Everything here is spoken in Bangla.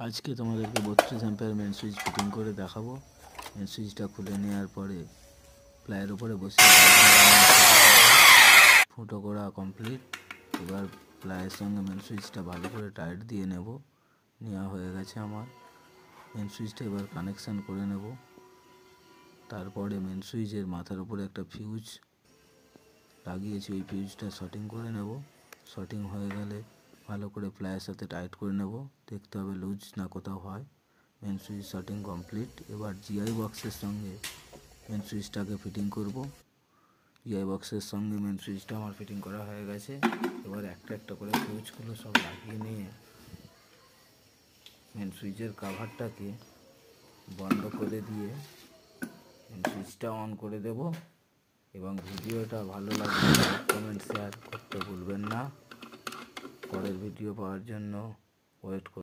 আজকে তোমাদেরকে 32 অ্যাম্পিয়ার মেন সুইচ ফিটিং করে দেখাবো। মেন সুইচটা খুলে নেওয়ার পরে প্লায়ের উপরে বসে ফুটো করা কমপ্লিট। এবার প্লায়ের সঙ্গে মেন সুইচটা ভালো করে টাইট দিয়ে নেওয়া হয়ে গেছে আমার। মেন সুইচটা এবার কানেকশান করে নেব। তারপরে মেন সুইচের মাথার উপরে একটা ফিউজ লাগিয়েছি, ওই ফিউজটা শর্টিং করে নেব। শর্টিং হয়ে গেলে ভালো করে প্লায়ের সাথে টাইট করে নেব, দেখতে হবে লুজ না কোথাও হয়। Main switch shorting complete. এবার জিআই বক্সের সঙ্গে মেন সুইচটাকে ফিটিং করব। জিআই বক্সের সঙ্গে মেন সুইচটা আমার ফিটিং করা হয়ে গেছে। এবার একটা একটা করে ফিউজগুলো সব লাগিয়ে নিয়ে মেন সুইচের কাভারটাকে বন্ধ করে দিয়ে মেন সুইচটা অন করে দেব। এবং ভিডিওটা ভালো লাগলে লাইক কমেন্ট শেয়ার করতে ভুলবেন না। পরের ভিডিও পাওয়ার জন্য ওয়েট করুন।